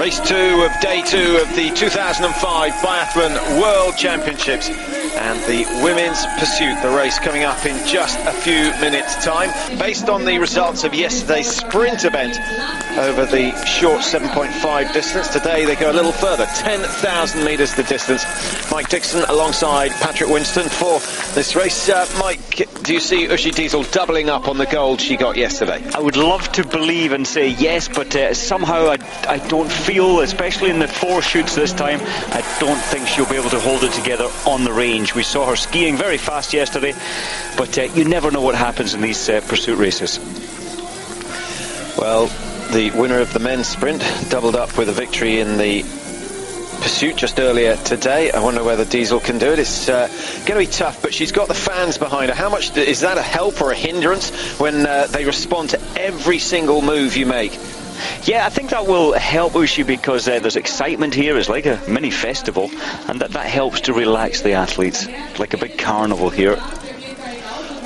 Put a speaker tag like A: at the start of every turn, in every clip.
A: Race 2 of day 2 of the 2005 Biathlon World Championships, and the women's pursuit, the race coming up in just a few minutes' time. Based on the results of yesterday's sprint event over the short 7.5 distance, today they go a little further, 10,000 metres the distance. Mike Dixon alongside Patrick Winston for this race. Mike, do you see Uschi Diesel doubling up on the gold she got yesterday?
B: I would love to believe and say yes, but somehow I don't feel, especially in the four shoots this time, I don't think she'll be able to hold it together on the range. We saw her skiing very fast yesterday, but you never know what happens in these pursuit races.
A: Well, the winner of the men's sprint doubled up with a victory in the pursuit just earlier today. I wonder whether Diesel can do it. It's going to be tough, but she's got the fans behind her. How much is that a help or a hindrance when they respond to every single move you make?
B: Yeah, I think that will help Uschi because there's excitement here. It's like a mini festival, and that helps to relax the athletes, like a big carnival here.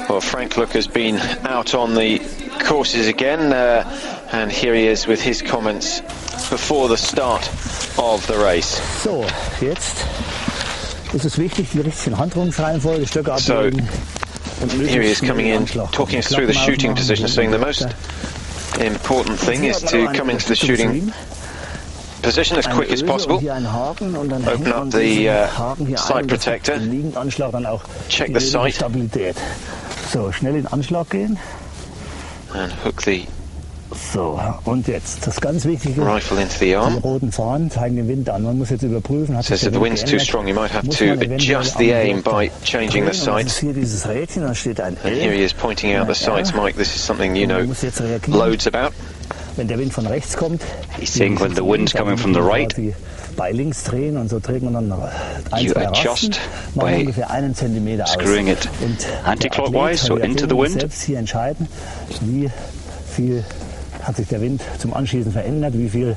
A: Well, Frank Look has been out on the courses again, and here he is with his comments before the start of the race.
C: So, jetzt ist es wichtig, die richtige Handlungsreihenfolge, Stöcke ablegen.
A: Here he is coming in, talking us through the shooting position, saying the most important thing is to come into the shooting position as quick as possible. Open up the sight protector, check the sight,
C: so, schnell in Anschlag gehen.
A: And hook the
C: So, und jetzt, das ganz Wichtige,
A: rifle into the arm.
C: Die roten Fahnen zeigen den Wind an. Man muss jetzt überprüfen, hat
A: Says if the wind's too strong, you might have to adjust the aim by changing the sights.
C: Hier dieses Rädchen, da steht ein
A: And here he is pointing out the sights. Mike, this is something you know loads about.
C: Wenn der Wind von rechts kommt,
B: he's saying when the wind's coming from the right,
C: bei links drehen und so dreht man dann
B: you adjust by
C: ungefähr 1 Zentimeter aus.
B: Screwing it anti-clockwise, so into the wind.
C: Selbst hier entscheiden, wie viel hat sich der Wind zum Anschießen verändert, wie viel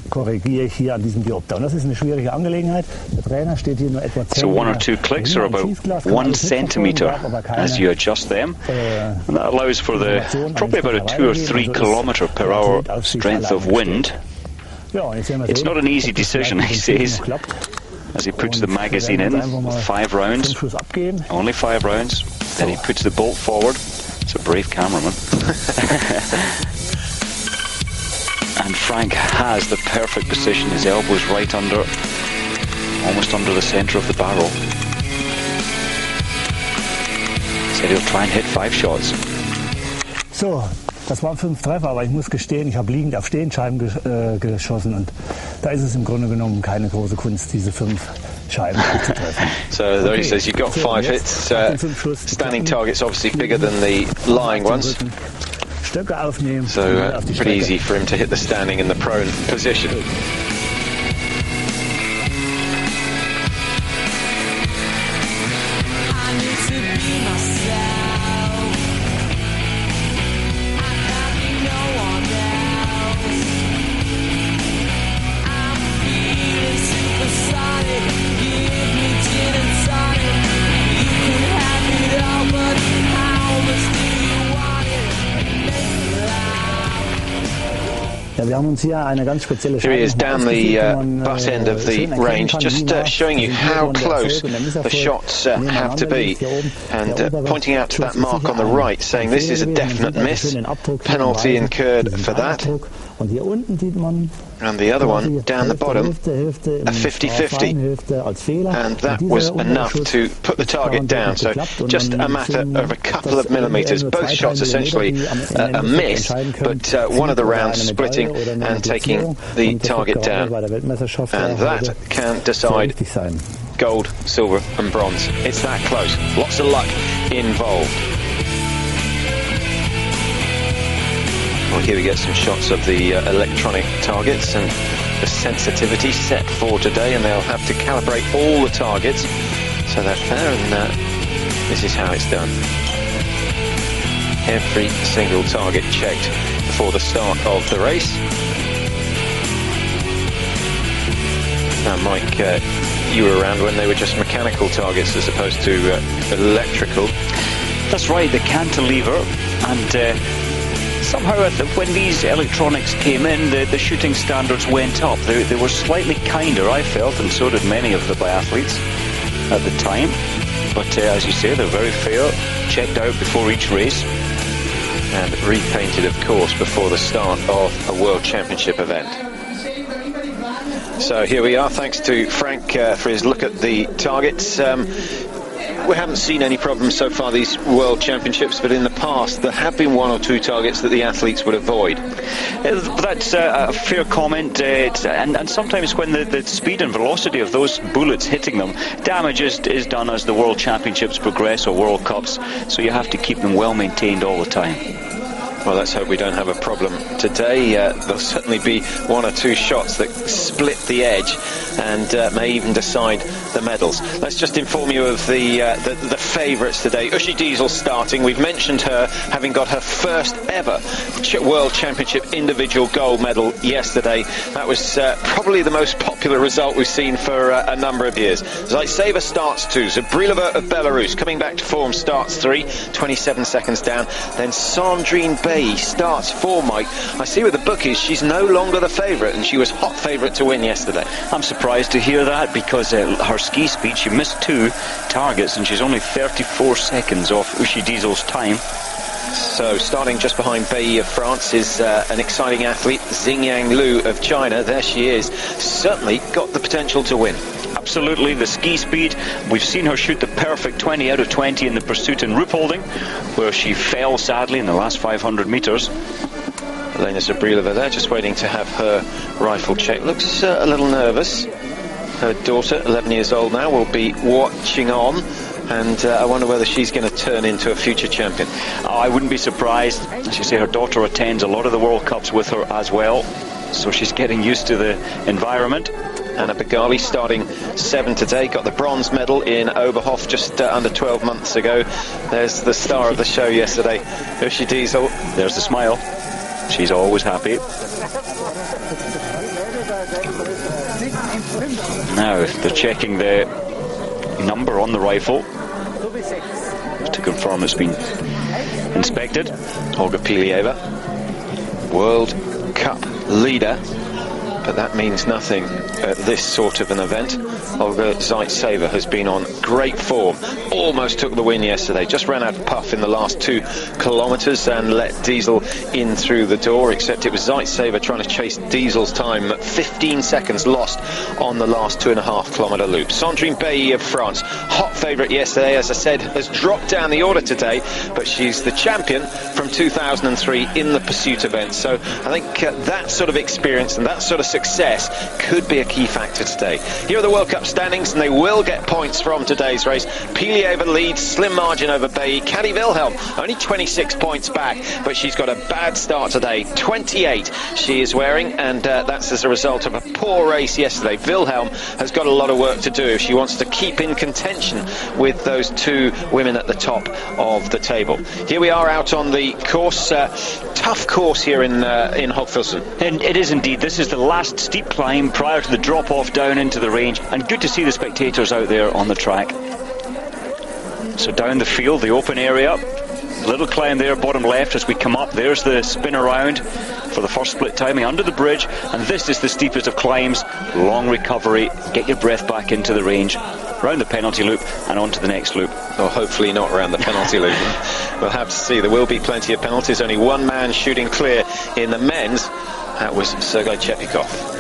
C: korrigiere ich hier an diesem Diopter. Und das ist eine schwierige Angelegenheit. Der Trainer steht hier nur etwa 10
B: So 1 or 2 clicks are about 1 centimeter as you adjust them. And that allows for the probably about a 2 or 3 kilometer per hour strength of wind. It's not an easy decision, he says, as he puts the magazine in with 5 rounds, only 5 rounds. Then he puts the bolt forward. It's a brave cameraman. And Frank has the perfect position. His elbow's right under, almost under the centre of the barrel. Said he'll try and hit 5 shots.
C: So, das waren 5 Treffer, aber ich muss gestehen, ich habe liegend auf Stehenscheiben geschossen und da ist es im Grunde genommen keine große Kunst, diese 5 Scheiben zu treffen.
A: So there he says you've got 5 hits. Standing target's obviously bigger than the lying ones. So pretty easy for him to hit the standing and the prone position.
C: Here
A: he is down the butt end of the range, just showing you how close the shots have to be, and pointing out to that mark on the right, saying this is a definite miss, penalty incurred for that. And the other one down the bottom, a 50-50, and that was enough to put the target down. So just a matter of a couple of millimetres. Both shots essentially a miss, but one of the rounds splitting and taking the target down, and that can decide gold, silver and bronze. It's that close. Lots of luck involved. Well, here we get some shots of the electronic targets and the sensitivity set for today, and they'll have to calibrate all the targets so they're fair, and this is how it's done. Every single target checked before the start of the race. Now, Mike, you were around when they were just mechanical targets as opposed to electrical.
B: That's right, the cantilever, and somehow when these electronics came in, the shooting standards went up. They were slightly kinder, I felt, and so did many of the biathletes at the time. But as you say, they're very fair, checked out before each race.
A: And repainted, of course, before the start of a World Championship event. So here we are, thanks to Frank for his look at the targets. We haven't seen any problems so far these World Championships, but in the past there have been one or two targets that the athletes would avoid.
B: That's a fair comment, and sometimes when the speed and velocity of those bullets hitting them, damage is done as the World Championships progress, or World Cups, so you have to keep them well maintained all the time.
A: Well, let's hope we don't have a problem today. There'll certainly be one or two shots that split the edge and may even decide the medals. Let's just inform you of the favourites today. Uschi Diesel starting. We've mentioned her having got her first ever World Championship individual gold medal yesterday. That was probably the most popular result we've seen for a number of years. Zaitseva starts 2. Zabrilova of Belarus coming back to form starts 3, 27 seconds down. Then Sandrine Bay starts 4, Mike. I see with the bookies she's no longer the favourite, and she was hot favourite to win yesterday.
B: I'm surprised to hear that, because her ski speed, she missed 2 targets and she's only 34 seconds off Uschi Diesel's time.
A: So starting just behind Bei of France is an exciting athlete, Xingyang Liu of China. There she is. Certainly got the potential to win.
B: Absolutely, the ski speed. We've seen her shoot the perfect 20 out of 20 in the pursuit in rope holding, where she fell sadly in the last 500 metres.
A: Elena Zabrilova there, just waiting to have her rifle checked. Looks a little nervous. Her daughter, 11 years old now, will be watching on. And I wonder whether she's going to turn into a future champion.
B: Oh, I wouldn't be surprised. As you say, her daughter attends a lot of the World Cups with her as well, so she's getting used to the environment.
A: Anna Begali starting 7 today, got the bronze medal in Oberhof just under 12 months ago. There's the star of the show yesterday, Uschi Diesel.
B: There's the smile. She's always happy. Now they're checking the number on the rifle to confirm it's been inspected.
A: Olga Pilieva, World Cup leader, but that means nothing at this sort of an event. Olga Zaitseva has been on great form, almost took the win yesterday, just ran out of puff in the last 2 kilometres and let Diesel in through the door, except it was Zaitseva trying to chase Diesel's time. 15 seconds lost on the last 2.5 kilometre loop. Sandrine Bay of France, hot favourite yesterday, as I said, has dropped down the order today, but she's the champion from 2003 in the pursuit event. So I think that sort of experience and that sort of success could be a key factor today. Here are the World Cup standings, and they will get points from today's race. Pilieva leads, slim margin over Bay. Caddy Wilhelm only 26 points back, but she's got a bad start today. 28 she is wearing, and that's as a result of a poor race yesterday. Wilhelm has got a lot of work to do if she wants to keep in contention with those 2 women at the top of the table. Here we are out on the course. Tough course here in Hoffelsen.
B: And it is indeed. This is the last steep climb prior to the drop-off down into the range, and good to see the spectators out there on the track. So down the field, the open area, little climb there, bottom left as we come up. There's the spin around for the first split timing under the bridge, and this is the steepest of climbs. Long recovery, get your breath back into the range, round the penalty loop and on to the next loop.
A: Or hopefully not around the penalty loop. We'll have to see. There will be plenty of penalties. Only one man shooting clear in the men's. That was Sergei Chepikov.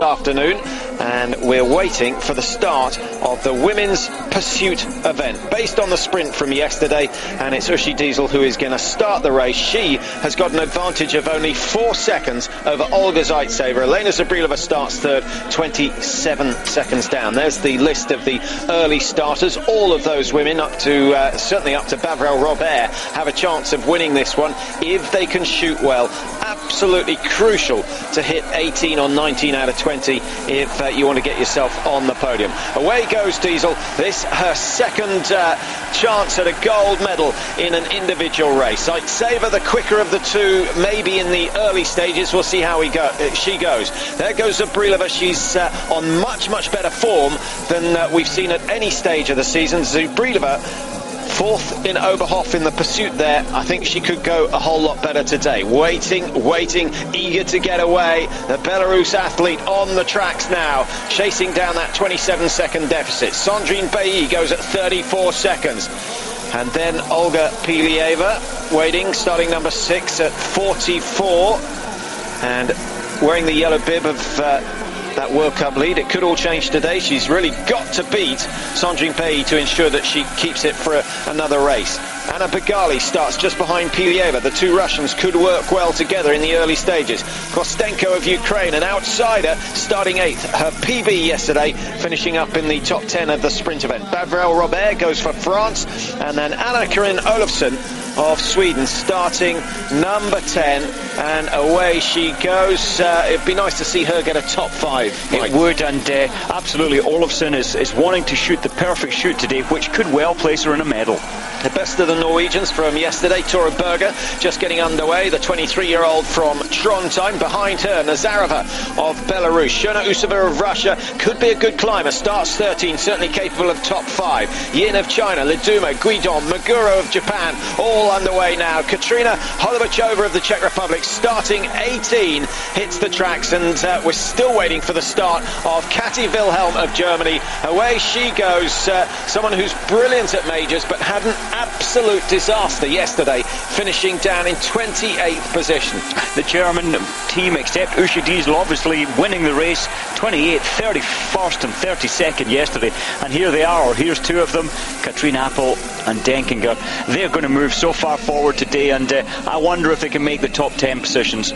A: Afternoon, and we're waiting for the start of the women's pursuit event based on the sprint from yesterday, and it's Uschi Diesel who is going to start the race. She has got an advantage of only 4 seconds over Olga Zaitseva. Elena Zabrilova starts 3rd, 27 seconds down. There's the list of the early starters. All of those women up to certainly up to Bavrel Robert have a chance of winning this one if they can shoot well. Absolutely crucial to hit 18 or 19 out of 20 if you want to get yourself on the podium. Away goes Diesel. This her second chance at a gold medal in an individual race. Zaitseva, the quicker of the 2, maybe in the early stages. We'll see how she goes. There goes Zabrilova. She's on much better form than we've seen at any stage of the season. Zabrilova Fourth in Oberhof in the pursuit there. I think she could go a whole lot better today. Waiting, eager to get away. The Belarus athlete on the tracks now, chasing down that 27-second deficit. Sandrine Bailly goes at 34 seconds. And then Olga Pilieva waiting, starting number 6 at 44. And wearing the yellow bib of that World Cup lead. It could all change today. She's really got to beat Sandrine Bailly to ensure that she keeps it for another race. Anna Begali starts just behind Pilieva. The two Russians could work well together in the early stages. Kostenko of Ukraine, an outsider, starting 8th. Her PB yesterday, finishing up in the top 10 of the sprint event. Bavrel Robert goes for France, and then Anna-Karin Olofsson of Sweden starting number 10, and away she goes. It'd be nice to see her get a top 5. Mike.
B: It would, and absolutely Olofsson is wanting to shoot the perfect shoot today, which could well place her in a medal.
A: The best of the Norwegians from yesterday, Tora Berger, just getting underway. The 23-year-old from Trondheim. Behind her, Nazarova of Belarus. Shona Usova of Russia could be a good climber. Starts 13, certainly capable of top 5. Yin of China, Liduma, Guidon, Maguro of Japan, all underway now. Katrina Holubachova of the Czech Republic, starting 18, hits the tracks, and we're still waiting for the start of Kati Wilhelm of Germany. Away she goes. Someone who's brilliant at majors, but had an absolute disaster yesterday, finishing down in 28th position.
B: The German team, except Uschi Diesel, obviously winning the race, 28th, 31st and 32nd yesterday, and here they are. Here's two of them, Katrine Appel and Denkinger. They're going to move so far forward today, and I wonder if they can make the top 10 positions.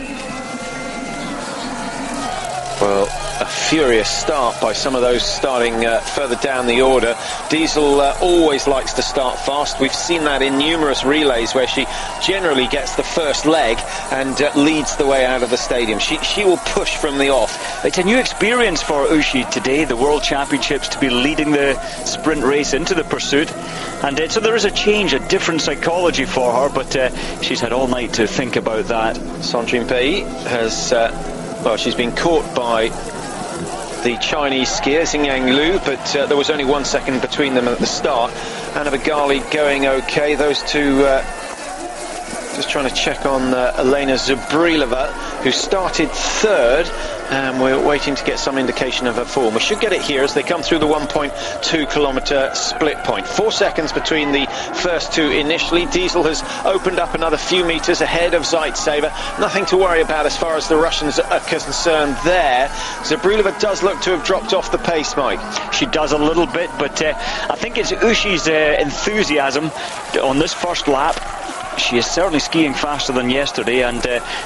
A: Well, a furious start by some of those starting further down the order. Diesel always likes to start fast. We've seen that in numerous relays where she generally gets the first leg and leads the way out of the stadium. She will push from the off.
B: It's a new experience for Uschi today, the World Championships, to be leading the sprint race into the pursuit. And so there is a change, a different psychology for her, but she's had all night to think about that.
A: Sandrine Bailly has... well, she's been caught by the Chinese skier, Xingyang Liu, but there was only 1 second between them at the start. Anna Begali going okay. Those two, just trying to check on Elena Zubrilova, who started 3rd, and we're waiting to get some indication of her form. We should get it here as they come through the 1.2 kilometre split point. 4 seconds between the first two initially. Diesel has opened up another few metres ahead of Zaitsev. Nothing to worry about as far as the Russians are concerned there. Zubrilova does look to have dropped off the pace, Mike.
B: She does a little bit, but I think it's Uschi's enthusiasm on this first lap. She is certainly skiing faster than yesterday and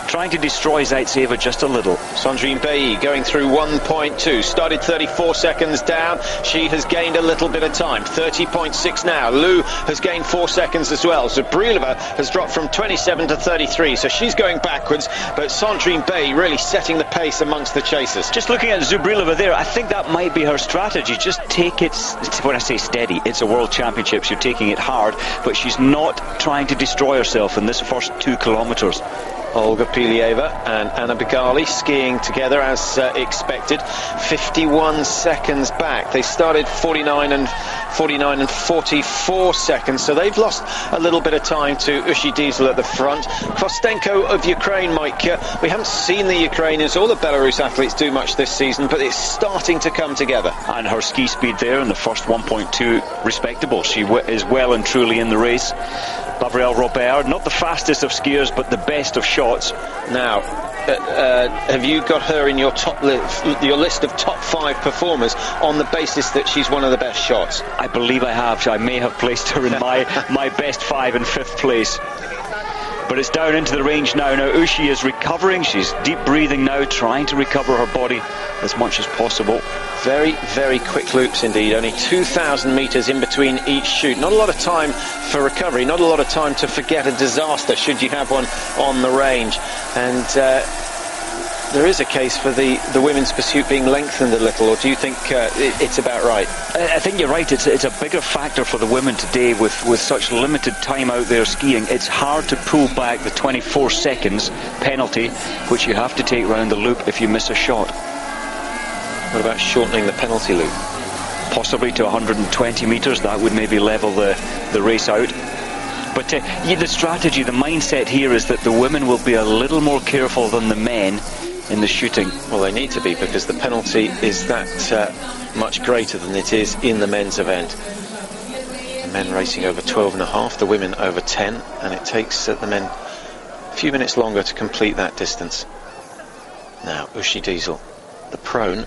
B: trying to destroy Zaitseva just a little.
A: Sandrine Bailly going through 1.2. Started 34 seconds down. She has gained a little bit of time. 30.6 now. Liu has gained 4 seconds as well. Zubrilova has dropped from 27 to 33. So she's going backwards. But Sandrine Bailly really setting the pace amongst the chasers.
B: Just looking at Zubrilova there, I think that might be her strategy. Just take it, when I say steady, it's a World Championships. You're taking it hard. But she's not trying to destroy herself in this first 2 kilometres.
A: Olga Pilieva and Anna Begali skiing together as expected. 51 seconds back. They started 49 and 44 seconds, so they've lost a little bit of time to Uschi Diesel at the front. Kostenko of Ukraine, Mike. We haven't seen the Ukrainians or the Belarus athletes do much this season, but it's starting to come together.
B: And her ski speed there in the first 1.2, respectable. She is well and truly in the race. Bavrel Robert, not the fastest of skiers, but the best of shots.
A: Now, have you got her in your your list of top 5 performers on the basis that she's one of the best shots?
B: I believe I have. I may have placed her in my best 5 in 5th place. But it's down into the range now. Now Uschi is recovering. She's deep breathing now, trying to recover her body as much as possible.
A: Very, very quick loops indeed. Only 2,000 metres in between each shoot. Not a lot of time for recovery. Not a lot of time to forget a disaster should you have one on the range. And there is a case for the women's pursuit being lengthened a little, or do you think it's about right?
B: I think you're right. It's a bigger factor for the women today with such limited time out there skiing. It's hard to pull back the 24 seconds penalty, which you have to take round the loop if you miss a shot.
A: What about shortening the penalty loop?
B: possibly to 120 metres. That would maybe level the race out. But the strategy, the mindset here is that the women will be a little more careful than the men in the shooting.
A: Well, they need to be, because the penalty is that much greater than it is in the men's event. The men racing over 12.5, the women over 10, and it takes the men a few minutes longer to complete that distance. Now, Uschi Diesel, the prone,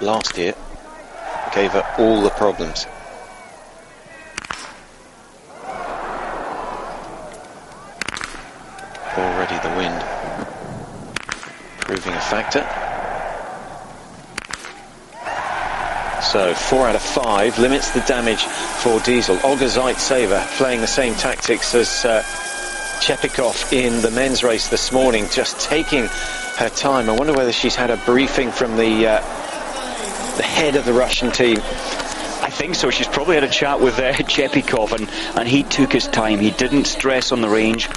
A: last year gave her all the problems. Already the wind proving a factor. So 4 out of 5 limits the damage for Diesel. Olga Zaitseva playing the same tactics as Chepikov in the men's race this morning, just taking her time. I wonder whether she's had a briefing from the head of the Russian team.
B: I think so. She's probably had a chat with Chepikov, and he took his time. He didn't stress on the range,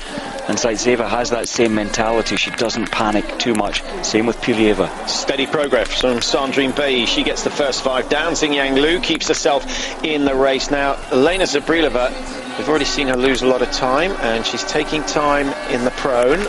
B: and Zaitseva has that same mentality. She doesn't panic too much. Same with Pilieva.
A: Steady progress from Sandrine Bailly. She gets the first 5 down. Xingyang Liu keeps herself in the race. Now, Elena Zabrilova, we've already seen her lose a lot of time, and she's taking time in the prone.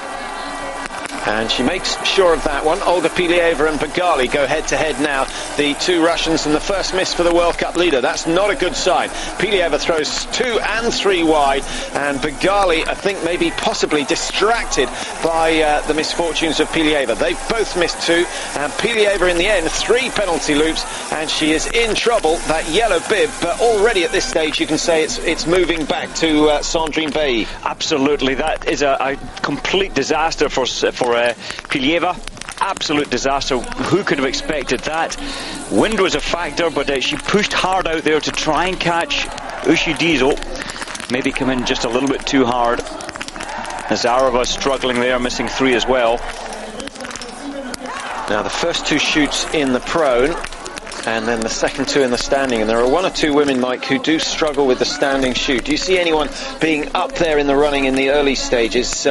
A: And she makes sure of that one. Olga Pilieva and Begali go head-to-head now. The 2 Russians, and the first miss for the World Cup leader. That's not a good sign. Pilieva throws 2 and 3 wide, and Begali, I think, maybe possibly distracted by the misfortunes of Pilieva. They've both missed 2, and Pilieva in the end 3 penalty loops, and she is in trouble. That yellow bib, but already at this stage you can say it's moving back to Sandrine Bailly.
B: Absolutely, that is a complete disaster for Pilieva. Absolute disaster. Who could have expected that? Wind was a factor, but she pushed hard out there to try and catch Uschi Diesel. Maybe come in just a little bit too hard. Nazarova struggling there, missing 3 as well.
A: Now the first 2 shoots in the prone, and then the second 2 in the standing, and there are 1 or 2 women, Mike, who do struggle with the standing shoot. Do you see anyone being up there in the running in the early stages?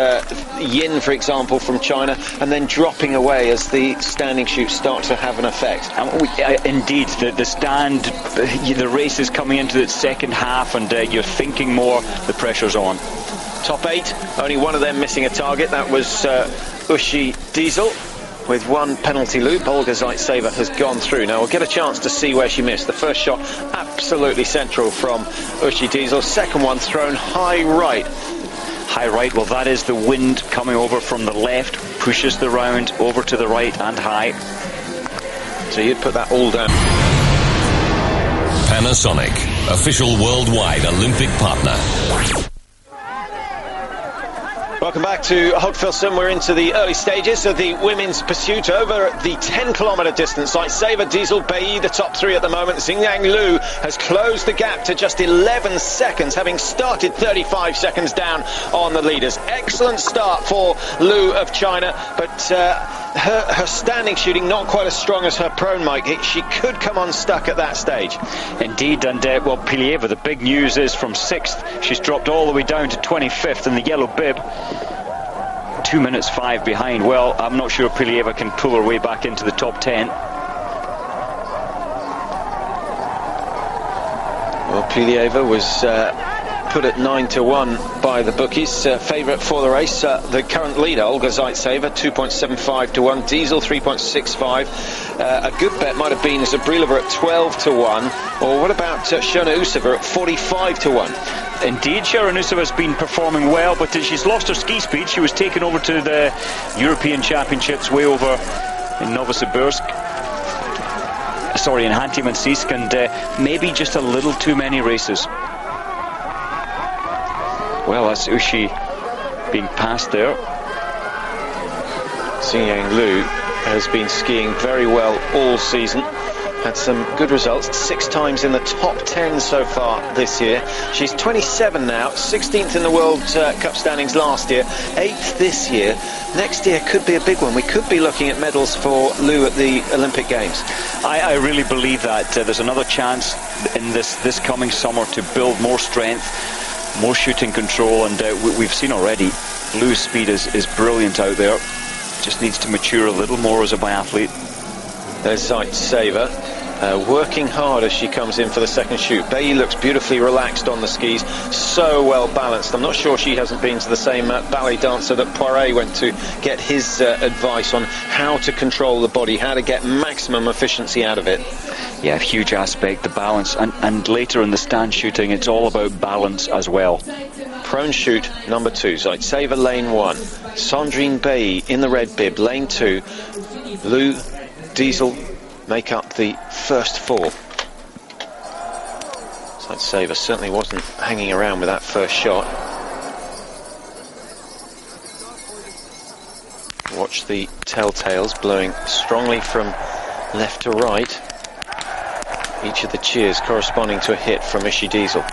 A: Yin, for example, from China, and then dropping away as the standing shoots start to have an effect.
B: Indeed, the stand, the race is coming into its second half, and you're thinking more, the pressure's on.
A: Top 8, only 1 of them missing a target. That was Uschi Diesel. With 1 penalty loop, Olga Zaitseva has gone through. Now we'll get a chance to see where she missed. The first shot absolutely central from Uschi Diesel. Second one thrown high right.
B: High right, well that is the wind coming over from the left, pushes the round over to the right and high.
A: So you'd put that all down.
D: Panasonic, official worldwide Olympic partner.
A: Welcome back to Hogfilson. We're into the early stages of the women's pursuit over the 10-kilometre distance. Zaitseva, Diesel, Bailly, the top 3 at the moment. Xingyang Liu has closed the gap to just 11 seconds, having started 35 seconds down on the leaders. Excellent start for Liu of China, but her standing shooting not quite as strong as her prone, Mike. She could come unstuck at that stage.
B: Indeed, and well, Pilieva, the big news is from 6th, she's dropped all the way down to 25th in the yellow bib. 2 minutes 5 behind. Well, I'm not sure Pilieva can pull her way back into the top 10.
A: Well, Pilieva was put at 9-1 by the bookies. Favourite for the race, the current leader, Olga Zaitseva, 2.75 to 1. Diesel, 3.65. A good bet might have been Zabrilova at 12 to 1. Or what about Shona Usova at 45 to 1?
B: Indeed, Sharon Usova has been performing well, but she's lost her ski speed. She was taken over to the European Championships way over in Novosibirsk. Sorry, in Khanty-Mansiysk, and maybe just a little too many races. Well, that's Uschi being passed there.
A: Xingyang Liu has been skiing very well all season. Had some good results, 6 times in the top 10 so far this year. She's 27 now, 16th in the World Cup standings last year, 8th this year. Next year could be a big one. We could be looking at medals for Liu at the Olympic Games.
B: I really believe that. There's another chance in this coming summer to build more strength, more shooting control, and we've seen already Liu's speed is brilliant out there. Just needs to mature a little more as a biathlete.
A: There's Zaitseva, working hard as she comes in for the second shoot. Bailey looks beautifully relaxed on the skis, so well balanced. I'm not sure she hasn't been to the same ballet dancer that Poiré went to get his advice on how to control the body, how to get maximum efficiency out of it.
B: Yeah, huge aspect, the balance, and later in the stand shooting, it's all about balance as well.
A: Prone shoot number 2, Zaitseva lane 1, Sandrine Bailly in the red bib, lane 2, Lou, Diesel make up the first 4. Zaitseva certainly wasn't hanging around with that first shot. Watch the telltales blowing strongly from left to right. Each of the cheers corresponding to a hit from Uschi Diesel.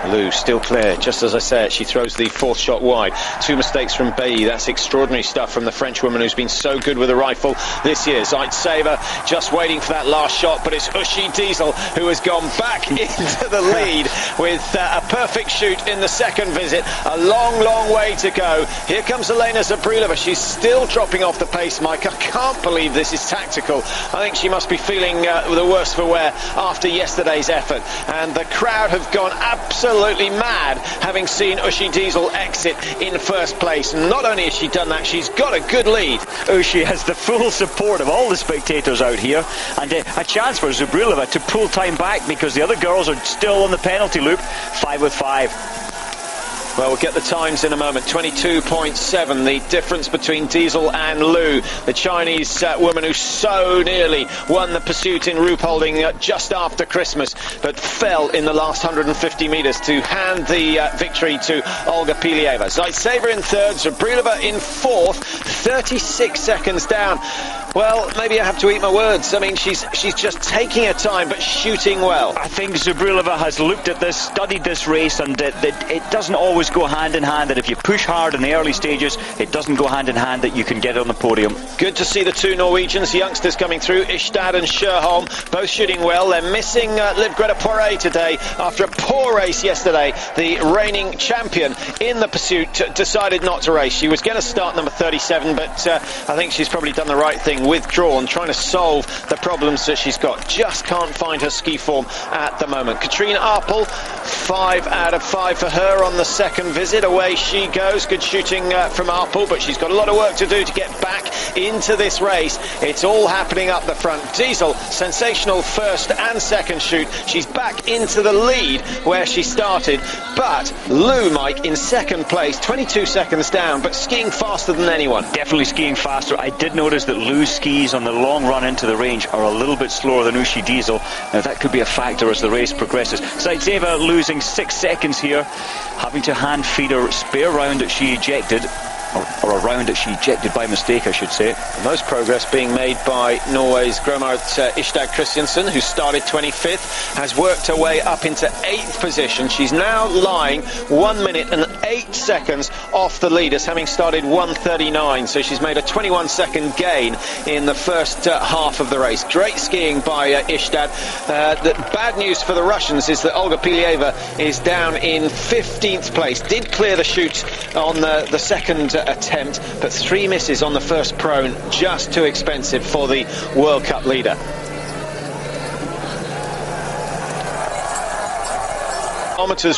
A: Lou still clear, just as I said, she throws the 4th shot wide. 2 mistakes from Bailly. That's extraordinary stuff from the French woman who's been so good with a rifle this year. Zaitseva just waiting for that last shot, but it's Uschi Diesel who has gone back into the lead with a perfect shoot in the second visit. A long, long way to go. Here comes Elena Zabrilova. She's still dropping off the pace, Mike. I can't believe this is tactical. I think she must be feeling the worse for wear after yesterday's effort. And the crowd have gone absolutely mad having seen Uschi Diesel exit in first place. Not only has she done that, she's got a good lead.
B: Uschi has the full support of all the spectators out here, and a chance for Zabrilova to pull time back because the other girls are still on the penalty loop. 5 with 5.
A: Well, we'll get the times in a moment. 22.7, the difference between Diesel and Lou, the Chinese woman who so nearly won the pursuit in Ruhpolding just after Christmas, but fell in the last 150 metres to hand the victory to Olga Pilieva. Zaitseva in 3rd, Zabrilova in 4th, 36 seconds down. Well, maybe I have to eat my words. I mean, she's just taking her time, but shooting well.
B: I think Zabrilova has looked at this, studied this race, and it doesn't always go hand in hand that if you push hard in the early stages, it doesn't go hand in hand that you can get on the podium.
A: Good to see the 2 Norwegians, youngsters coming through, Istad and Sjöholm, both shooting well. They're missing Liv Greta Poiré today after a poor race yesterday. The reigning champion in the pursuit decided not to race. She was going to start number 37, but I think she's probably done the right thing, withdrawn, trying to solve the problems that she's got. Just can't find her ski form at the moment. Katrine Apel, 5 out of 5 for her on the second visit. Away she goes. Good shooting from Apel, but she's got a lot of work to do to get back into this race. It's all happening up the front. Diesel, sensational first and second shoot. She's back into the lead where she started, but Lou, Mike, in second place, 22 seconds down, but skiing faster than anyone.
B: Definitely skiing faster. I did notice that Lou's skis on the long run into the range are a little bit slower than Uschi Diesel. Now that could be a factor as the race progresses. Zaitseva losing 6 seconds here, having to hand feed her spare round that she ejected, or a round that she ejected by mistake, I should say.
A: The most progress being made by Norway's Gromart Istad Christiansen, who started 25th, has worked her way up into 8th position. She's now lying 1 minute and 8 seconds off the leaders, having started 1:39. So she's made a 21-second gain in the first half of the race. Great skiing by Istad. The bad news for the Russians is that Olga Pilieva is down in 15th place. Did clear the chute on the second attempt, but 3 misses on the first prone, just too expensive for the World Cup leader.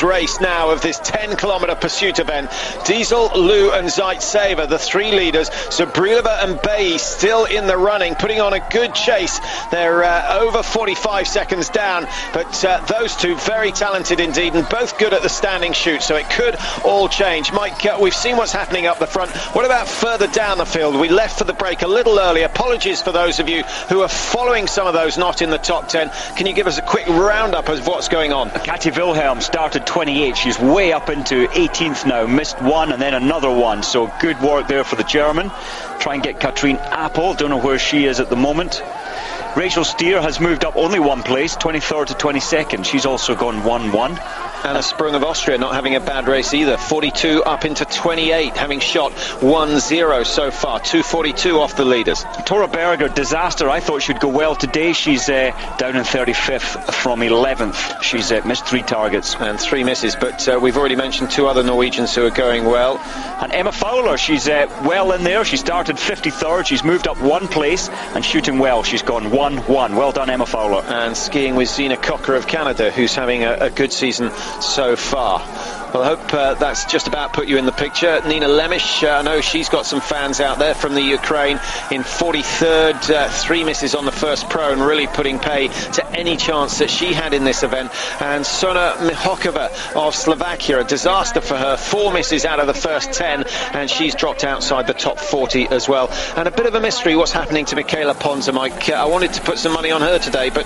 A: Race now of this 10-kilometre pursuit event. Diesel, Lou and Zaitseva, the 3 leaders. Zabrilova and Bailly still in the running, putting on a good chase. They're over 45 seconds down, but those 2 very talented indeed, and both good at the standing shoot, so it could all change. Mike, we've seen what's happening up the front. What about further down the field? We left for the break a little early. Apologies for those of you who are following some of those not in the top 10. Can you give us a quick roundup of what's going on?
B: Katie Wilhelm started 28. She's way up into 18th now. Missed 1 and then another 1. So good work there for the German. Try and get Katrine Apel. Don't know where she is at the moment. Rachel Steer has moved up only 1 place, 23rd to 22nd. She's also gone 1-1.
A: Anna Sprung of Austria not having a bad race either. 42 up into 28, having shot 1-0 so far. 2:42 off the leaders.
B: Tora Berger, disaster. I thought she'd go well today. She's down in 35th from 11th. She's missed 3 targets.
A: And 3 misses, but we've already mentioned 2 other Norwegians who are going well.
B: And Emma Fowler, she's well in there. She started 53rd. She's moved up 1 place and shooting well. She's gone 1-1. Well done, Emma Fowler.
A: And skiing with Zina Cocker of Canada, who's having a good season so far. Well, I hope that's just about put you in the picture. Nina Lemish, I know she's got some fans out there from the Ukraine in 43rd. 3 misses on the first pro and really putting pay to any chance that she had in this event. And Sona Mihokova of Slovakia, a disaster for her. 4 misses out of the first 10, and she's dropped outside the top 40 as well. And a bit of a mystery what's happening to Michaela Ponza, Mike. I wanted to put some money on her today, but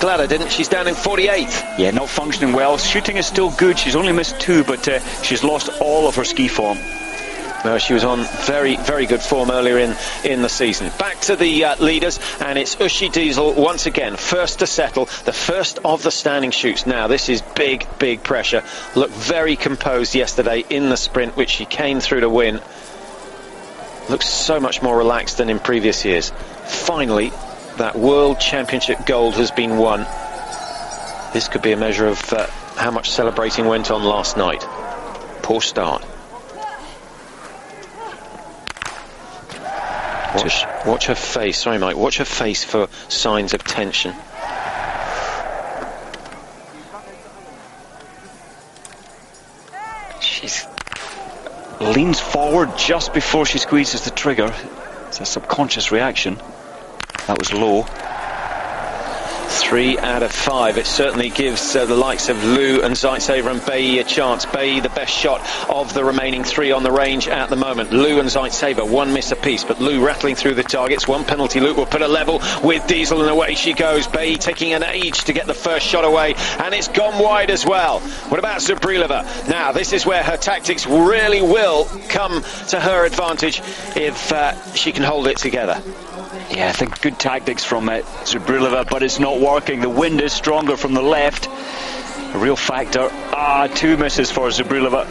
A: glad I didn't. She's down in 48th.
B: Yeah, not functioning well. Shooting is still good. She's only missed 2, but she's lost all of her ski form.
A: No, she was on very, very good form earlier in the season. Back to the leaders, and it's Uschi Diesel once again, first to settle, the first of the standing shoots. Now, this is big, big pressure. Looked very composed yesterday in the sprint, which she came through to win. Looks so much more relaxed than in previous years. Finally, that World Championship gold has been won. This could be a measure of how much celebrating went on last night. Poor start. Watch her face. Sorry, Mike. Watch her face for signs of tension.
B: She leans forward just before she squeezes the trigger. It's a subconscious reaction. That was low.
A: 3 out of 5. It certainly gives the likes of Liu and Zaitsever and Bailly a chance. Bailly the best shot of the remaining 3 on the range at the moment. Liu and Zaitsever, 1 miss apiece, but Liu rattling through the targets. 1 penalty loop will put a level with Diesel, and away she goes. Bailly taking an age to get the first shot away, and it's gone wide as well. What about Zubrilova? Now, this is where her tactics really will come to her advantage if she can hold it together.
B: Yeah, I think good tactics from Zubrilova, but it's not working. The wind is stronger from the left. A real factor. 2 misses for Zubrilova.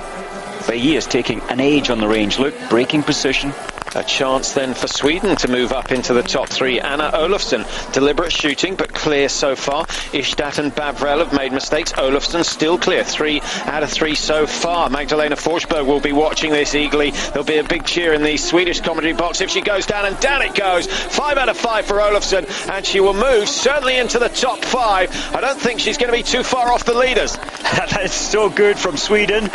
B: Bailly is taking an age on the range. Look, breaking position.
A: A chance then for Sweden to move up into the top 3. Anna Olofsson, deliberate shooting but clear so far. Ishtat and Bavrel have made mistakes. Olofsson still clear, 3 out of 3 so far. Magdalena Forsberg will be watching this eagerly. There'll be a big cheer in the Swedish commentary box if she goes down, and down it goes. 5 out of 5 for Olofsson, and she will move certainly into the top 5. I don't think she's going to be too far off the leaders.
B: That's so good from Sweden.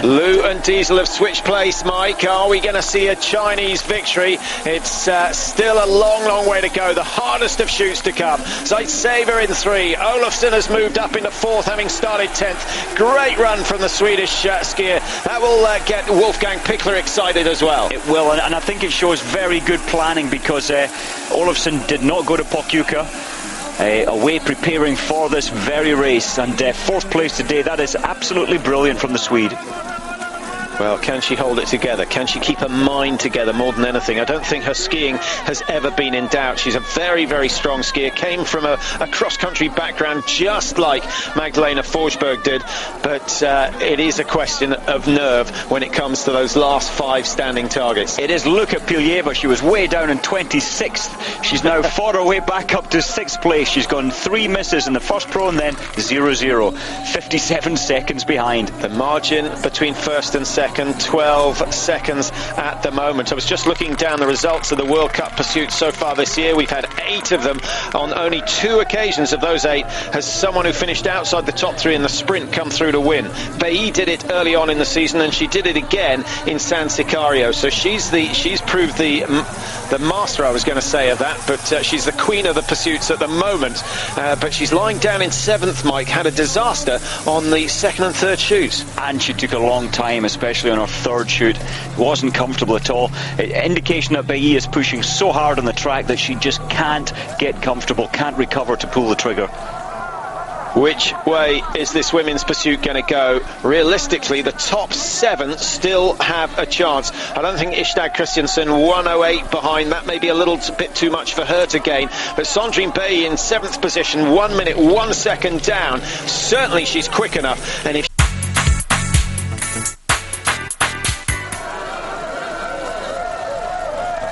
A: Liu and Diesel have switched place, Mike. Are we going to see a Chinese victory? It's still a long, long way to go. The hardest of shoots to come. Zaitsever in 3. Olofsson has moved up into 4th, having started 10th. Great run from the Swedish skier. That will get Wolfgang Pichler excited as well.
B: It will, and I think it shows very good planning, because Olofsson did not go to Pokljuka. Away preparing for this very race, and 4th place today. That is absolutely brilliant from the Swede.
A: Well, can she hold it together? Can she keep her mind together more than anything? I don't think her skiing has ever been in doubt. She's a very, very strong skier. Came from a cross-country background just like Magdalena Forsberg did. But it is a question of nerve when it comes to those last 5 standing targets.
B: It is. Look at Piljeva. She was way down in 26th. She's now fought her way back up to 6th place. She's gone 3 misses in the first pro and then 0-0. 57 seconds behind.
A: The margin between first and second, 12 seconds at the moment. I was just looking down the results of the World Cup pursuits so far this year. We've had 8 of them. On only 2 occasions of those 8 has someone who finished outside the top 3 in the sprint come through to win. Bailly did it early on in the season, and she did it again in San Sicario. So she's proved the master, I was going to say, of that, but she's the queen of the pursuits at the moment. But she's lying down in 7th, Mike. Had a disaster on the 2nd and 3rd shoots.
B: And she took a long time, especially on her 3rd shoot. Wasn't comfortable at all. Indication that Bailly is pushing so hard on the track that she just can't get comfortable, can't recover to pull the trigger.
A: Which way is this women's pursuit going to go? Realistically, the top 7 still have a chance. I don't think Ishtag Christiansen 108 behind. That may be a little bit too much for her to gain. But Sandrine Bay in 7th position, 1 minute, 1 second down. Certainly she's quick enough. And if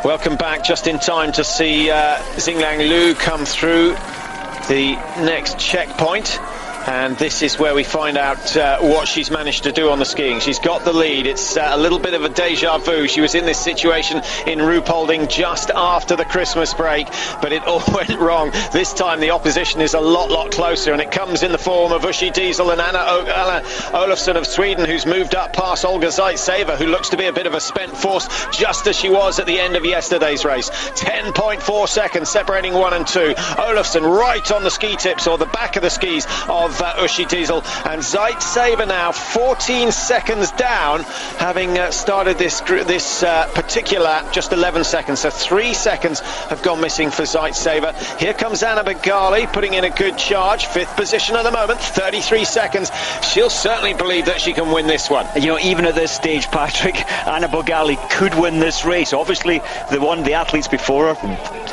A: welcome back, just in time to see Xinglang Lu come through the next checkpoint, and this is where we find out what she's managed to do on the skiing. She's got the lead. It's a little bit of a deja vu. She was in this situation in Ruhpolding just after the Christmas break, but it all went wrong. This time the opposition is a lot closer, and it comes in the form of Uschi Diesel and Anna Olofsson of Sweden, who's moved up past Olga Zaitseva, who looks to be a bit of a spent force, just as she was at the end of yesterday's race. 10.4 seconds separating 1 and 2. Olofsson right on the ski tips, or the back of the skis of Uschi Diesel, and Zaitseva now 14 seconds down, having started this particular lap just 11 seconds, so 3 seconds have gone missing for Zaitseva. Here comes Anna Begali putting in a good charge, 5th position at the moment, 33 seconds. She'll certainly believe that she can win this one.
B: You know, even at this stage, Patrick, Anna Begali could win this race. Obviously the athletes before her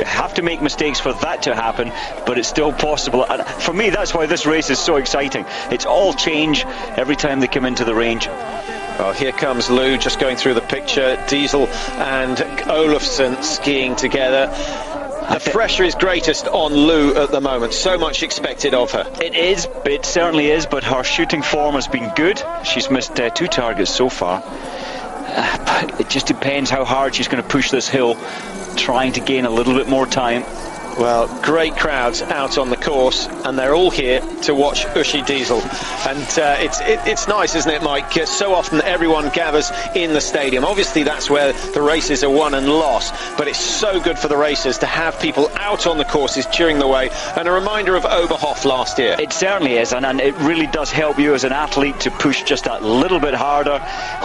B: have to make mistakes for that to happen, but it's still possible. And for me, that's why this race is so exciting. It's all change every time they come into the range.
A: Well, here comes Lou just going through the picture. Diesel and Olofsson skiing together. The pressure is greatest on Lou at the moment. So much expected of her.
B: It certainly is, but her shooting form has been good. She's missed 2 targets so far. But it just depends how hard she's going to push this hill, trying to gain a little bit more time.
A: Well, great crowds out on the course, and they're all here to watch Uschi Diesel. And it's nice, isn't it, Mike? So often everyone gathers in the stadium. Obviously, that's where the races are won and lost, but it's so good for the racers to have people out on the courses cheering the way, and a reminder of Oberhof last year.
B: It certainly is, and it really does help you as an athlete to push just that little bit harder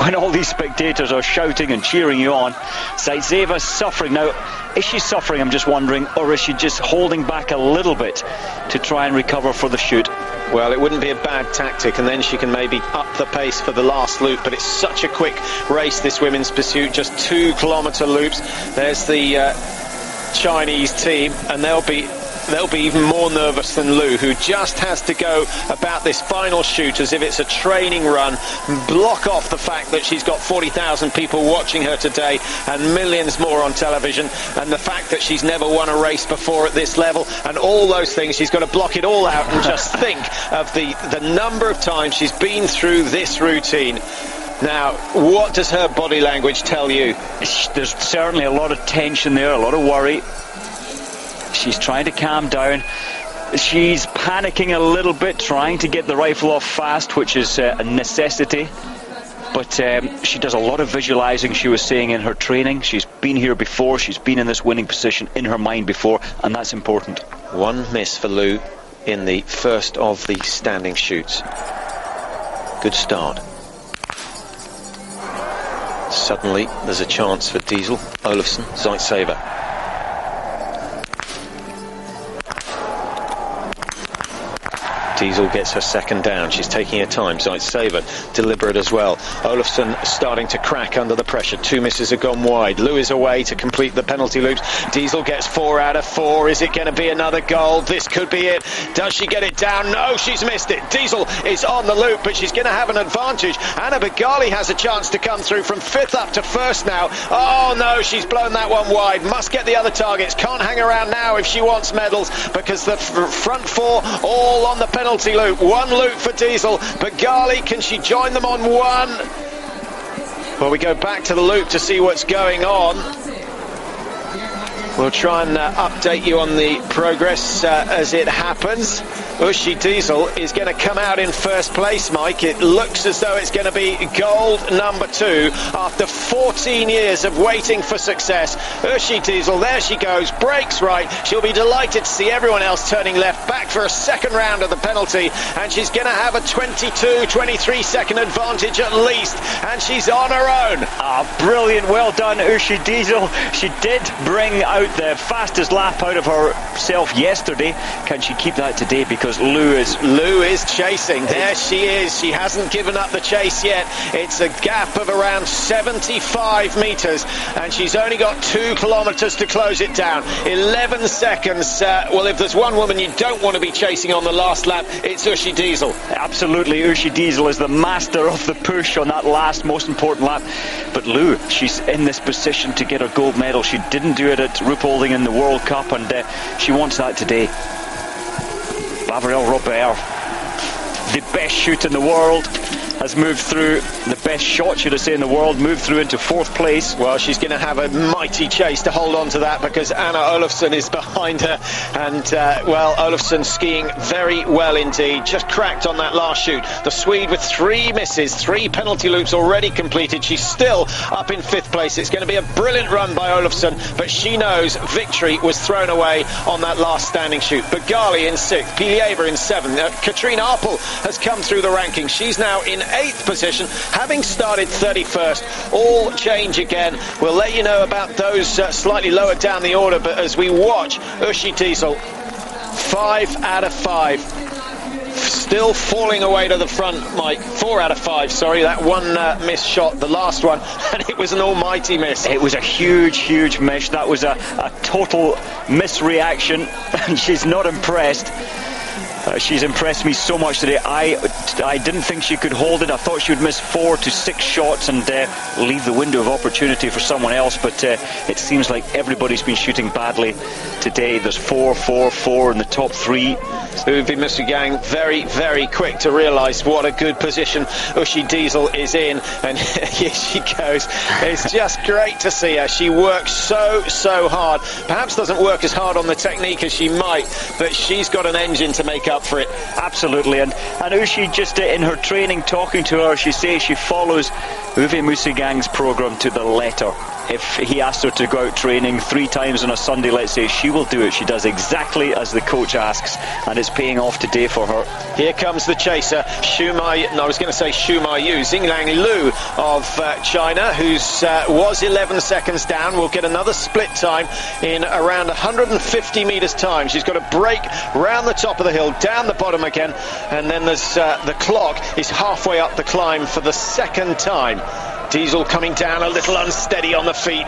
B: when all these spectators are shouting and cheering you on. Zaitseva's suffering now. Is she suffering, I'm just wondering, or is she just holding back a little bit to try and recover for the shoot?
A: Well, it wouldn't be a bad tactic, and then she can maybe up the pace for the last loop, but it's such a quick race, this women's pursuit, just 2-kilometre loops. There's the Chinese team, and they'll be even more nervous than Lou, who just has to go about this final shoot as if it's a training run, block off the fact that she's got 40,000 people watching her today and millions more on television, and the fact that she's never won a race before at this level, and all those things. She's got to block it all out and just think of the number of times she's been through this routine. Now, what does her body language tell you?
B: There's certainly a lot of tension there, a lot of worry. She's trying to calm down. She's panicking a little bit, trying to get the rifle off fast, which is a necessity. But she does a lot of visualizing, she was saying, in her training. She's been here before, she's been in this winning position in her mind before, and that's important.
A: 1 miss for Lou in the first of the standing shoots. Good start. Suddenly there's a chance for Diesel, Olofsson, Zaitseva. Diesel gets her second down. She's taking her time. Zaitseva deliberate as well. Olofsson starting to crack under the pressure. 2 misses have gone wide. Lou is away to complete the penalty loops. Diesel gets 4 out of 4. Is it going to be another goal? This could be it. Does she get it down? No, she's missed it. Diesel is on the loop, but she's going to have an advantage. Anna Begali has a chance to come through from 5th up to 1st now. Oh no, she's blown that one wide. Must get the other targets. Can't hang around now if she wants medals, because the front 4 all on the penalty loop. 1 loop for Diesel. Begali, can she join them on 1? Well, we go back to the loop to see what's going on. We'll try and update you on the progress as it happens. Uschi Diesel is going to come out in first place, Mike. It looks as though it's going to be gold number 2 after 14 years of waiting for success. Uschi Diesel, there she goes, breaks right. She'll be delighted to see everyone else turning left, back for a second round of the penalty, and she's going to have a 23 second advantage at least, and she's on her own.
B: Brilliant, well done, Uschi Diesel. She did bring out put the fastest lap out of herself yesterday. Can she keep that today? Because Lou is
A: chasing. There she is. She hasn't given up the chase yet. It's a gap of around 75 metres, and she's only got 2 kilometres to close it down. 11 seconds. Well, if there's one woman you don't want to be chasing on the last lap, it's Uschi Diesel.
B: Absolutely, Uschi Diesel is the master of the push on that last most important lap. But Lou, she's in this position to get her gold medal. She didn't do it at Ruhpolding in the World Cup, and she wants that today. Gabrielle Robert, the best shoot in the world, has moved through, the best shot, should I say, in the world, moved through into 4th place.
A: Well, she's going to have a mighty chase to hold on to that, because Anna Olofsson is behind her, and well, Olofsson skiing very well indeed. Just cracked on that last shoot. The Swede with 3 misses, 3 penalty loops already completed. She's still up in 5th place. It's going to be a brilliant run by Olofsson, but she knows victory was thrown away on that last standing shoot. Begali in 6th, Pilieva in 7th. Katrine Apel has come through the rankings. She's now in 8th position, having started 31st. All change again. We'll let you know about those slightly lower down the order, but as we watch Uschi Diesel, 5 out of 5. Still falling away to the front, Mike. 4 out of 5, sorry. That one missed shot, the last one, and it was an almighty miss.
B: It was a huge miss. That was a total misreaction, and she's not impressed. She's impressed me so much today. I didn't think she could hold it. I thought she would miss 4 to 6 shots and leave the window of opportunity for someone else, but it seems like everybody's been shooting badly today. There's 4 in the top 3.
A: Uwe Musugang very quick to realise what a good position Uschi Diesel is in, and here she goes. It's just great to see her. She works so hard. Perhaps doesn't work as hard on the technique as she might, but she's got an engine to make up for it.
B: Absolutely, and Uschi, just in her training, talking to her, she says she follows Uwe Musugang's programme to the letter. If he asked her to go out training 3 times on a Sunday, let's say, she will do it. She does exactly as the coach asks, and it's paying off today for her.
A: Here comes the chaser, Xu Maiyu, Xinglang Lu of China, who's was 11 seconds down, will get another split time in around 150 metres time. She's got a break round the top of the hill, down the bottom again, and then there's the clock is halfway up the climb for the 2nd time. Diesel coming down a little unsteady on the feet.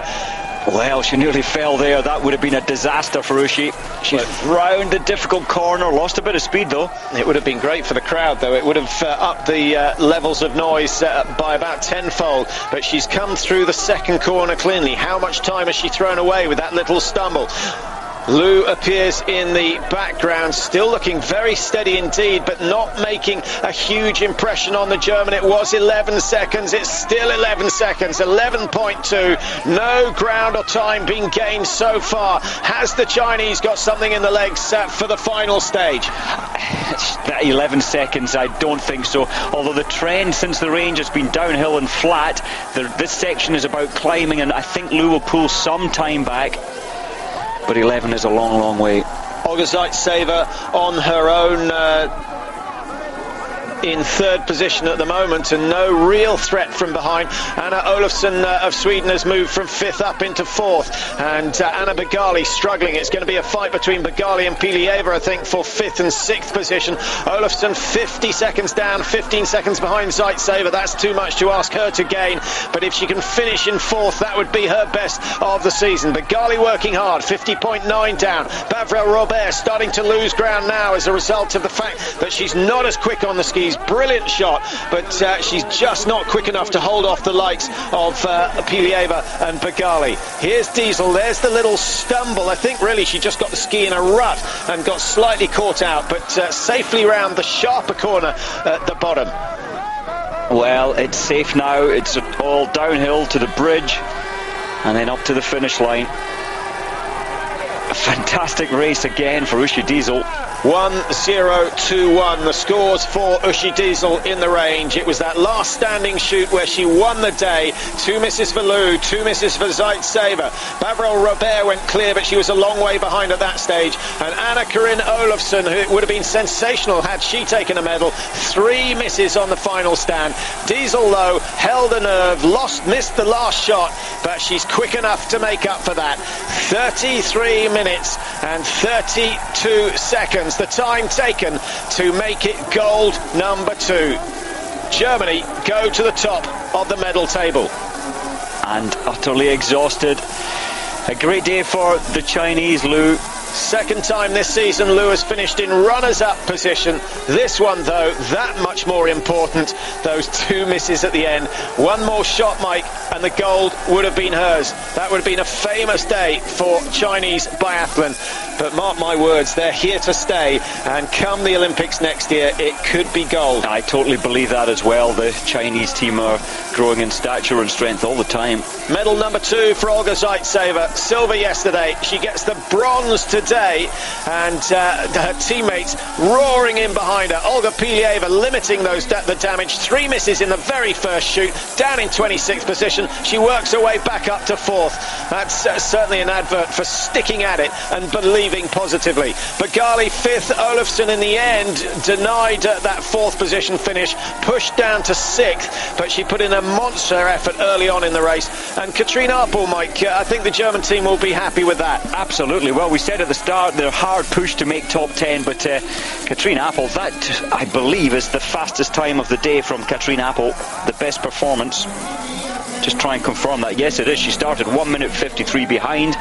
B: Well, she nearly fell there. That would have been a disaster for Uschi. She's round the difficult corner, lost a bit of speed though.
A: It would have been great for the crowd though. It would have upped the levels of noise by about 10-fold. But she's come through the 2nd corner cleanly. How much time has she thrown away with that little stumble? Lou appears in the background, still looking very steady indeed, but not making a huge impression on the German. It was 11 seconds, it's still 11 seconds, 11.2. No ground or time being gained so far. Has the Chinese got something in the legs for the final stage?
B: That 11 seconds, I don't think so. Although the trend since the range has been downhill and flat, this section is about climbing, and I think Lou will pull some time back. But 11 is a long way.
A: Olga Zaitseva on her own in 3rd position at the moment, and no real threat from behind. Anna Olofsson of Sweden has moved from 5th up into 4th, and Anna Begali struggling. It's going to be a fight between Begali and Pilieva, I think, for 5th and 6th position. Olofsson 50 seconds down, 15 seconds behind Zaitseva. That's too much to ask her to gain, but if she can finish in 4th, that would be her best of the season. Begali working hard, 50.9 down. Gabrielle Robert starting to lose ground now as a result of the fact that she's not as quick on the skis. Brilliant shot, but she's just not quick enough to hold off the likes of Pilieva and Begali. Here's Diesel, there's the little stumble. I think really she just got the ski in a rut and got slightly caught out, but safely round the sharper corner at the bottom.
B: Well, it's safe now. It's all downhill to the bridge and then up to the finish line. A fantastic race again for Uschi Diesel.
A: 1-0-2-1 the scores for Uschi Diesel in the range. It was that last standing shoot where she won the day. 2 misses for Lou, 2 misses for Zaitseva. Bavrel Robert went clear, but she was a long way behind at that stage. And Anna Karin Olofsson, who would have been sensational had she taken a medal, 3 misses on the final stand. Diesel, though, held a nerve, missed the last shot, but she's quick enough to make up for that. 33 minutes and 32 seconds, the time taken to make it gold number 2. Germany go to the top of the medal table.
B: And utterly exhausted. A great day for the Chinese, Lou.
A: Second time this season Lou has finished in runners-up position. This one, though, that much more important. Those 2 misses at the end. One more shot, Mike, and the gold would have been hers. That would have been a famous day for Chinese biathlon. But mark my words, they're here to stay. And come the Olympics next year, it could be gold.
B: I totally believe that as well. The Chinese team are growing in stature and strength all the time.
A: Medal number 2 for Olga Zaitseva. Silver yesterday. She gets the bronze today, and her teammates roaring in behind her. Olga Pilieva limiting the damage. 3 misses in the very first shoot, down in 26th position. She works her way back up to 4th. That's certainly an advert for sticking at it and believing positively. Bagali 5th, Olofsson in the end denied that 4th position finish, pushed down to 6th, but she put in a monster effort early on in the race. And Katrine Apel, Mike, I think the German team will be happy with that.
B: Absolutely. Well, we said at the start they're hard pushed to make top 10, but Katrine Apel, that I believe is the fastest time of the day from Katrine Apel, the best performance. Just try and confirm that. Yes, it is. She started 1 minute 53 behind,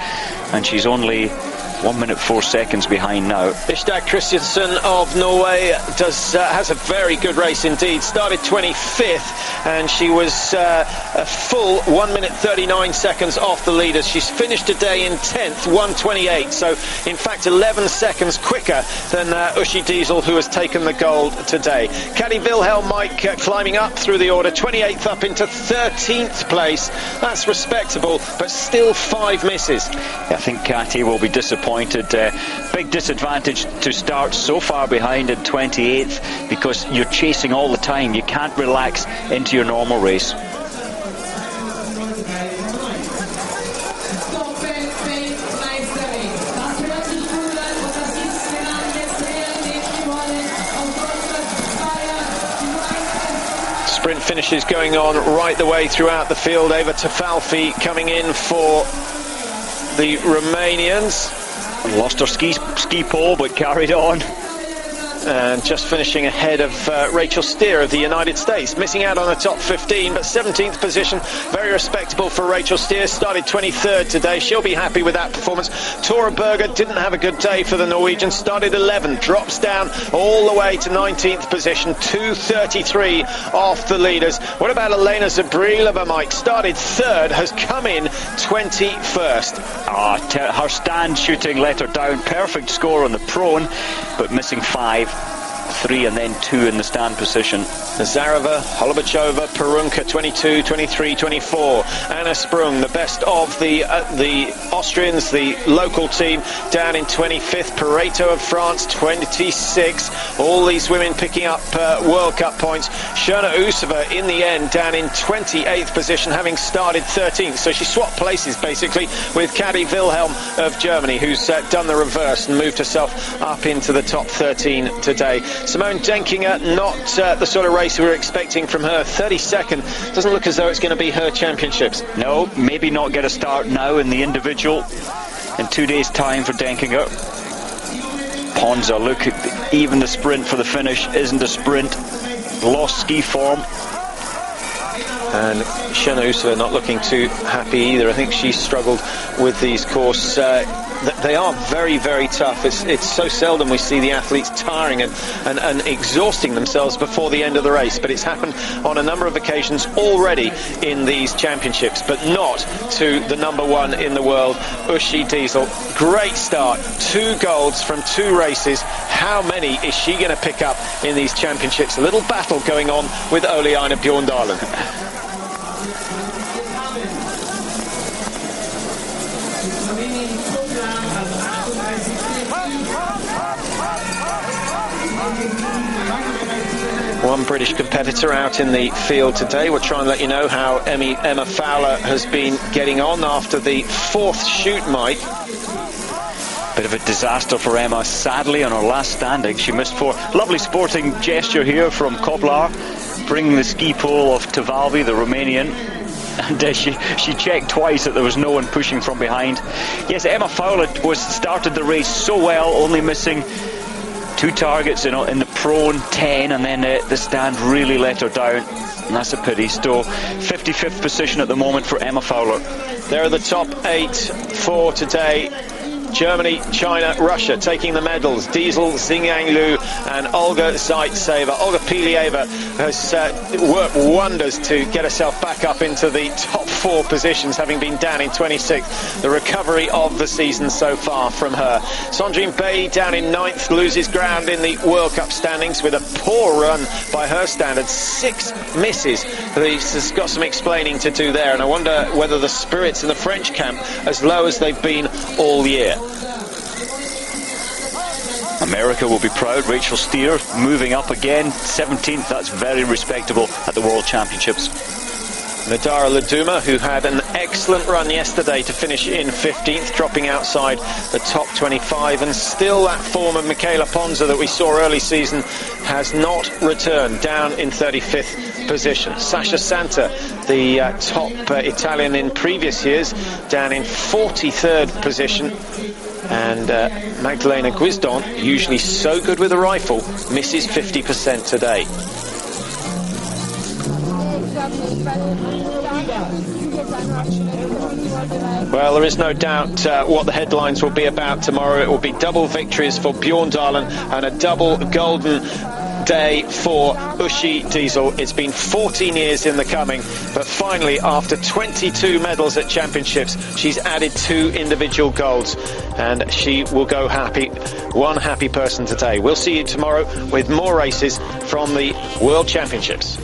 B: and she's only 1 minute 4 seconds behind now.
A: Ishtak Christensen of Norway has a very good race indeed. Started 25th, and she was a full 1 minute 39 seconds off the leaders. She's finished today in 10th, 1:28. So, in fact, 11 seconds quicker than Uschi Diesel, who has taken the gold today. Kati Wilhelm, Mike, climbing up through the order, 28th up into 13th place. That's respectable, but still 5 misses.
B: I think Kati will be disappointed. Big disadvantage to start so far behind in 28th, because you're chasing all the time. You can't relax into your normal race.
A: Sprint finishes going on right the way throughout the field. Eva Tefalfi coming in for the Romanians.
B: Lost her ski pole, but carried on.
A: And just finishing ahead of Rachel Steer of the United States. Missing out on the top 15, but 17th position. Very respectable for Rachel Steer. Started 23rd today. She'll be happy with that performance. Tora Berger didn't have a good day for the Norwegians. Started 11th, drops down all the way to 19th position. 2:33 off the leaders. What about Elena Zabrilova, Mike? Started 3rd, has come in 21st.
B: Her stand shooting let her down. Perfect score on the prone, but missing 5. 3 and then 2 in the stand position.
A: Nazarova, Holubachova, Perunka, 22, 23, 24. Anna Sprung, the best of the Austrians, the local team, down in 25th. Pareto of France, 26. All these women picking up World Cup points. Shona Usova, in the end, down in 28th position, having started 13th. So she swapped places, basically, with Kati Wilhelm of Germany, who's done the reverse and moved herself up into the top 13 today. Simone Denkinger, not the sort of race we were expecting from her. 32nd. Doesn't look as though it's going to be her championships.
B: No, maybe not get a start now in the individual. In 2 days' time for Denkinger. Ponza, look, even the sprint for the finish isn't a sprint. Lost ski form.
A: And Shona Usova not looking too happy either. I think she struggled with these courses. They are very, very tough. It's so seldom we see the athletes tiring and exhausting themselves before the end of the race. But it's happened on a number of occasions already in these championships, but not to the number 1 in the world, Uschi Diesel. Great start. 2 golds from 2 races. How many is she going to pick up in these championships? A little battle going on with Oleana Bjorndalen. One British competitor out in the field today. We'll try and let you know how Emma Fowler has been getting on after the fourth shoot, Mike.
B: Bit of a disaster for Emma, sadly, on her last standing. She missed 4. Lovely sporting gesture here from Koblar, bringing the ski pole of Tavalvi, the Romanian. And she checked twice that there was no one pushing from behind. Yes, Emma Fowler started the race so well, only missing 2 targets in the prone 10, and then the stand really let her down. And that's a pity. So 55th position at the moment for Emma Fowler.
A: There are the top 8 for today. Germany, China, Russia taking the medals. Diesel, Xingyang Liu and Olga Zaitseva. Olga Pilieva has worked wonders to get herself back up into the top 4 positions, having been down in 26th. The recovery of the season so far from her. Sandrine Bay down in 9th, loses ground in the World Cup standings with a poor run by her standards. 6 misses. She's got some explaining to do there, and I wonder whether the spirits in the French camp as low as they've been all year.
B: America will be proud. Rachel Steer moving up again, 17th. That's very respectable at the World Championships.
A: Nadara Laduma, who had an excellent run yesterday to finish in 15th, dropping outside the top 25, and still that form of Michela Ponza that we saw early season has not returned, down in 35th position. Sasha Santa, the top Italian in previous years, down in 43rd position. And Magdalena Guisdon, usually so good with a rifle, misses 50% today. Well, there is no doubt what the headlines will be about tomorrow. It will be double victories for Bjorndalen and a double golden day for Uschi Diesel. It's been 14 years in the coming, but finally, after 22 medals at championships, she's added 2 individual golds, and she will go happy. One happy person today. We'll see you tomorrow with more races from the World Championships.